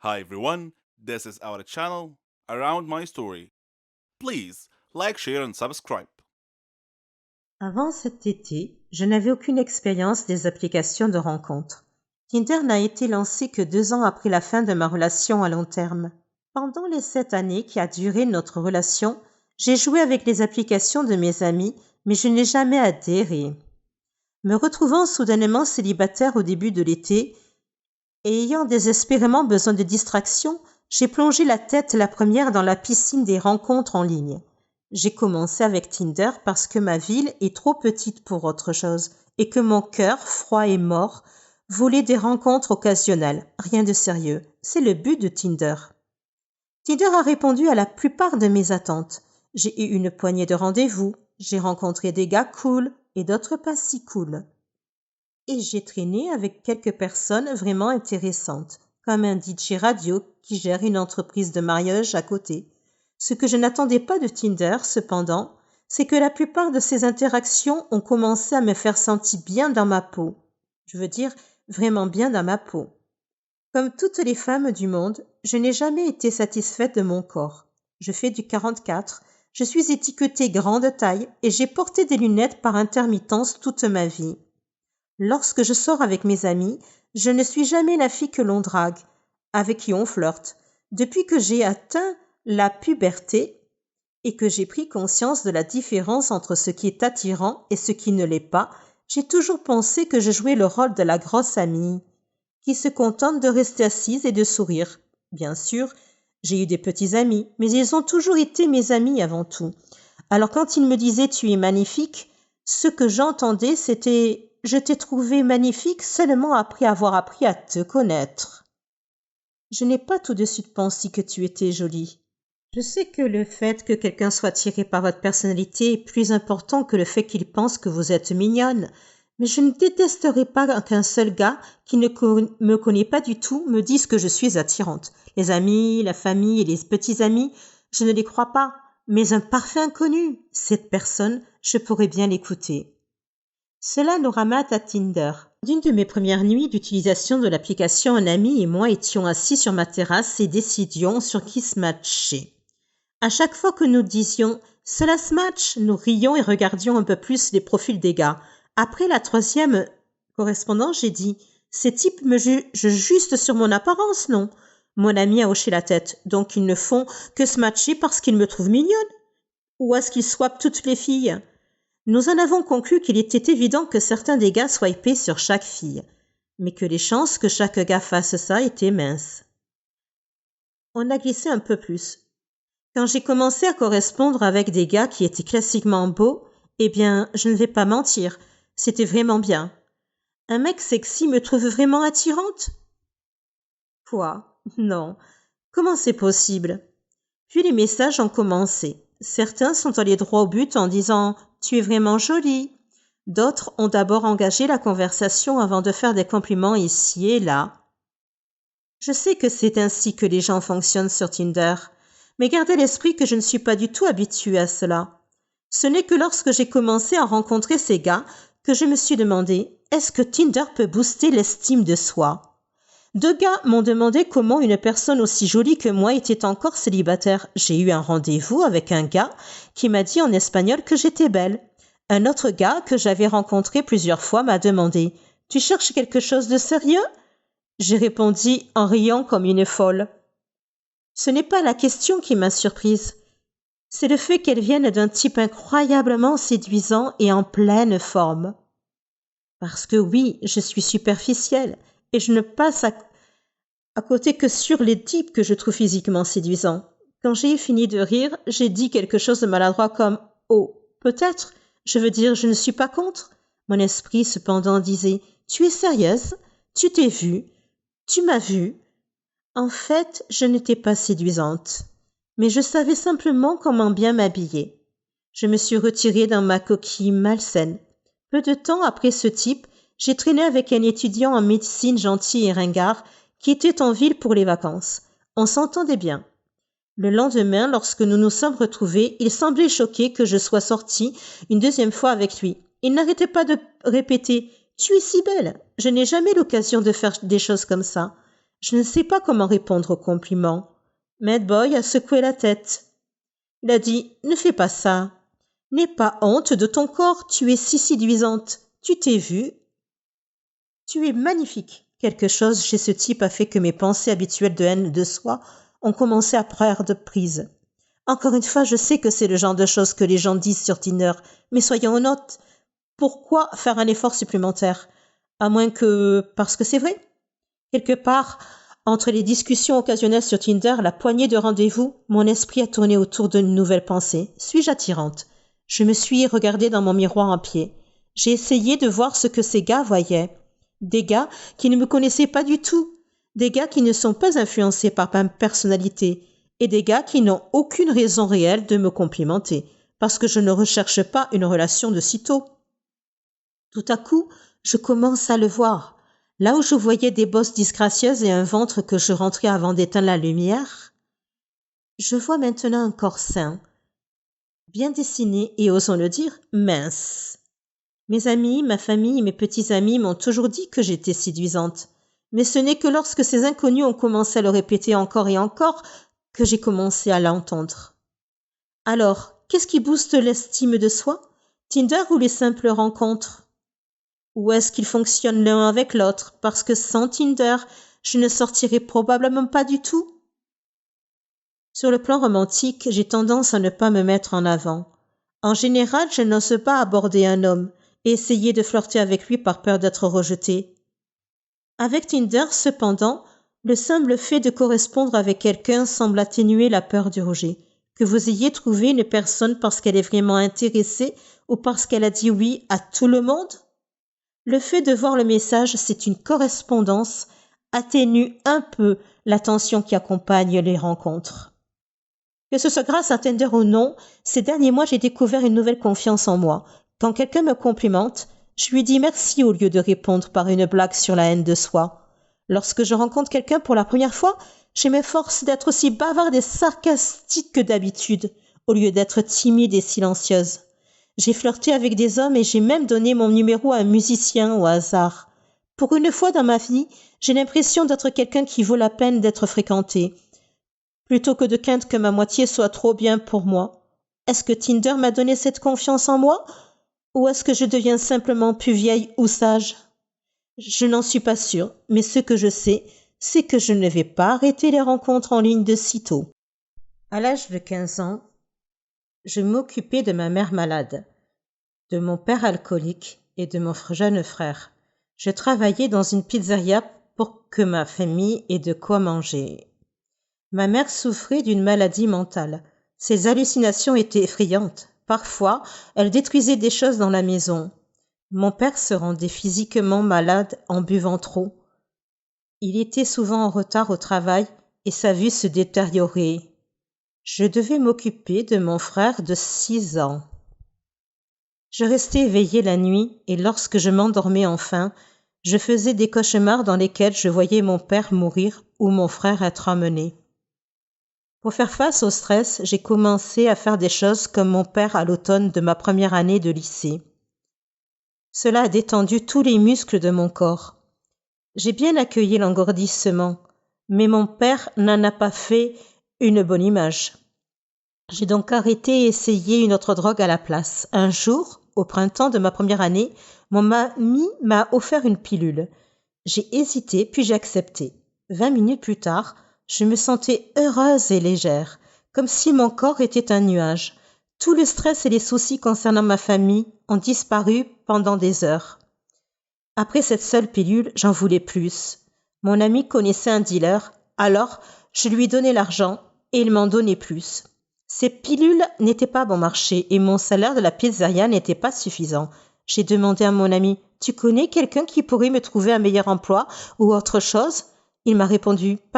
Hi everyone, this is our channel Around My Story. Please like, share and subscribe. Avant cet été, je n'avais aucune expérience des applications de rencontres. Tinder n'a été lancé que 2 ans après la fin de ma relation à long terme. Pendant les 7 années qui a duré notre relation, j'ai joué avec les applications de mes amis, mais je n'ai jamais adhéré. Me retrouvant soudainement célibataire au début de l'été et ayant désespérément besoin de distraction, j'ai plongé la tête la première dans la piscine des rencontres en ligne. J'ai commencé avec Tinder parce que ma ville est trop petite pour autre chose et que mon cœur, froid et mort, voulait des rencontres occasionnelles. Rien de sérieux. C'est le but de Tinder. Tinder a répondu à la plupart de mes attentes. J'ai eu une poignée de rendez-vous, j'ai rencontré des gars cool et d'autres pas si cool. Et j'ai traîné avec quelques personnes vraiment intéressantes, comme un DJ radio qui gère une entreprise de mariage à côté. Ce que je n'attendais pas de Tinder, cependant, c'est que la plupart de ces interactions ont commencé à me faire sentir bien dans ma peau. Je veux dire, vraiment bien dans ma peau. Comme toutes les femmes du monde, je n'ai jamais été satisfaite de mon corps. Je fais du 44, je suis étiquetée grande taille et j'ai porté des lunettes par intermittence toute ma vie. Lorsque je sors avec mes amis, je ne suis jamais la fille que l'on drague, avec qui on flirte. Depuis que j'ai atteint la puberté et que j'ai pris conscience de la différence entre ce qui est attirant et ce qui ne l'est pas, j'ai toujours pensé que je jouais le rôle de la grosse amie, qui se contente de rester assise et de sourire. Bien sûr, j'ai eu des petits amis, mais ils ont toujours été mes amis avant tout. Alors quand ils me disaient « tu es magnifique », ce que j'entendais c'était « je t'ai trouvé magnifique seulement après avoir appris à te connaître ». Je n'ai pas tout de suite pensé que tu étais jolie. Je sais que le fait que quelqu'un soit attiré par votre personnalité est plus important que le fait qu'il pense que vous êtes mignonne, mais je ne détesterai pas qu'un seul gars qui ne me connaît pas du tout me dise que je suis attirante. Les amis, la famille et les petits amis, je ne les crois pas, mais un parfait inconnu, cette personne, je pourrais bien l'écouter. Cela nous ramène à Tinder. D'une de mes premières nuits d'utilisation de l'application, un ami et moi étions assis sur ma terrasse et décidions sur qui se matcher. À chaque fois que nous disions « cela se match », nous rions et regardions un peu plus les profils des gars. Après la 3e correspondance, j'ai dit « ces types me jugent juste sur mon apparence, non ?» Mon ami a hoché la tête. « Donc ils ne font que se matcher parce qu'ils me trouvent mignonne ? Ou est-ce qu'ils swappent toutes les filles ?» Nous en avons conclu qu'il était évident que certains des gars swipaient sur chaque fille, mais que les chances que chaque gars fasse ça étaient minces. On a glissé un peu plus. Quand j'ai commencé à correspondre avec des gars qui étaient classiquement beaux, eh bien, je ne vais pas mentir, c'était vraiment bien. Un mec sexy me trouve vraiment attirante ? Quoi ? Non. Comment c'est possible ? Puis les messages ont commencé. Certains sont allés droit au but en disant « Tu es vraiment jolie ». D'autres ont d'abord engagé la conversation avant de faire des compliments ici et là. Je sais que c'est ainsi que les gens fonctionnent sur Tinder, mais gardez à l'esprit que je ne suis pas du tout habituée à cela. Ce n'est que lorsque j'ai commencé à rencontrer ces gars que je me suis demandé « Est-ce que Tinder peut booster l'estime de soi ?» 2 gars m'ont demandé comment une personne aussi jolie que moi était encore célibataire. J'ai eu un rendez-vous avec un gars qui m'a dit en espagnol que j'étais belle. Un autre gars que j'avais rencontré plusieurs fois m'a demandé « Tu cherches quelque chose de sérieux ?» J'ai répondu en riant comme une folle. Ce n'est pas la question qui m'a surprise. C'est le fait qu'elle vienne d'un type incroyablement séduisant et en pleine forme. Parce que oui, je suis superficielle et je ne passe à côté que sur les types que je trouve physiquement séduisants. Quand j'ai fini de rire, j'ai dit quelque chose de maladroit comme « Oh, peut-être, je veux dire, je ne suis pas contre ». Mon esprit cependant disait « Tu es sérieuse ? Tu t'es vue ? Tu m'as vue ?» En fait, je n'étais pas séduisante, mais je savais simplement comment bien m'habiller. Je me suis retirée dans ma coquille malsaine. Peu de temps après ce type, j'ai traîné avec un étudiant en médecine gentil et ringard qui était en ville pour les vacances. On s'entendait bien. Le lendemain, lorsque nous nous sommes retrouvés, il semblait choqué que je sois sortie une 2e fois avec lui. Il n'arrêtait pas de répéter « Tu es si belle !» Je n'ai jamais l'occasion de faire des choses comme ça. Je ne sais pas comment répondre au compliment. Mad Boy a secoué la tête. Il a dit « Ne fais pas ça. N'aie pas honte de ton corps, tu es si séduisante. Tu t'es vue. Tu es magnifique. » Quelque chose chez ce type a fait que mes pensées habituelles de haine de soi ont commencé à perdre prise. Encore une fois, je sais que c'est le genre de choses que les gens disent sur Tinder, mais soyons honnêtes, pourquoi faire un effort supplémentaire? À moins que parce que c'est vrai. Quelque part, entre les discussions occasionnelles sur Tinder, la poignée de rendez-vous, mon esprit a tourné autour d'une nouvelle pensée. Suis-je attirante? Je me suis regardée dans mon miroir en pied. J'ai essayé de voir ce que ces gars voyaient. Des gars qui ne me connaissaient pas du tout. Des gars qui ne sont pas influencés par ma personnalité. Et des gars qui n'ont aucune raison réelle de me complimenter, parce que je ne recherche pas une relation de sitôt. Tout à coup, je commence à le voir. Là où je voyais des bosses disgracieuses et un ventre que je rentrais avant d'éteindre la lumière, je vois maintenant un corps sain, bien dessiné et, osons le dire, mince. Mes amis, ma famille et mes petits amis m'ont toujours dit que j'étais séduisante. Mais ce n'est que lorsque ces inconnus ont commencé à le répéter encore et encore que j'ai commencé à l'entendre. Alors, qu'est-ce qui booste l'estime de soi? Tinder ou les simples rencontres? Ou est-ce qu'ils fonctionnent l'un avec l'autre? Parce que sans Tinder, je ne sortirais probablement pas du tout. Sur le plan romantique, j'ai tendance à ne pas me mettre en avant. En général, je n'ose pas aborder un homme et essayer de flirter avec lui par peur d'être rejetée. Avec Tinder, cependant, le simple fait de correspondre avec quelqu'un semble atténuer la peur du rejet. Que vous ayez trouvé une personne parce qu'elle est vraiment intéressée ou parce qu'elle a dit oui à tout le monde? Le fait de voir le message, c'est une correspondance, atténue un peu la tension qui accompagne les rencontres. Que ce soit grâce à Tinder ou non, ces derniers mois, j'ai découvert une nouvelle confiance en moi. Quand quelqu'un me complimente, je lui dis merci au lieu de répondre par une blague sur la haine de soi. Lorsque je rencontre quelqu'un pour la première fois, je m'efforce d'être aussi bavarde et sarcastique que d'habitude, au lieu d'être timide et silencieuse. J'ai flirté avec des hommes et j'ai même donné mon numéro à un musicien au hasard. Pour une fois dans ma vie, j'ai l'impression d'être quelqu'un qui vaut la peine d'être fréquenté, plutôt que de craindre que ma moitié soit trop bien pour moi. Est-ce que Tinder m'a donné cette confiance en moi? Ou est-ce que je deviens simplement plus vieille ou sage? Je n'en suis pas sûre, mais ce que je sais, c'est que je ne vais pas arrêter les rencontres en ligne de sitôt. À l'âge de 15 ans, je m'occupais de ma mère malade, de mon père alcoolique et de mon jeune frère. Je travaillais dans une pizzeria pour que ma famille ait de quoi manger. Ma mère souffrait d'une maladie mentale. Ses hallucinations étaient effrayantes. Parfois, elle détruisait des choses dans la maison. Mon père se rendait physiquement malade en buvant trop. Il était souvent en retard au travail et sa vue se détériorait. Je devais m'occuper de mon frère de 6 ans. Je restais éveillée la nuit et lorsque je m'endormais enfin, je faisais des cauchemars dans lesquels je voyais mon père mourir ou mon frère être emmené. Pour faire face au stress, j'ai commencé à faire des choses comme mon père à l'automne de ma première année de lycée. Cela a détendu tous les muscles de mon corps. J'ai bien accueilli l'engourdissement, mais mon père n'en a pas fait une bonne image. J'ai donc arrêté et essayé une autre drogue à la place. Un jour, au printemps de ma première année, mon mamie m'a offert une pilule. J'ai hésité, puis j'ai accepté. 20 minutes plus tard, je me sentais heureuse et légère, comme si mon corps était un nuage. Tout le stress et les soucis concernant ma famille ont disparu pendant des heures. Après cette seule pilule, j'en voulais plus. Mon ami connaissait un dealer, alors je lui donnais l'argent et il m'en donnait plus. Ces pilules n'étaient pas bon marché et mon salaire de la pizzeria n'était pas suffisant. J'ai demandé à mon ami « Tu connais quelqu'un qui pourrait me trouver un meilleur emploi ou autre chose ?» Il m'a répondu « Pas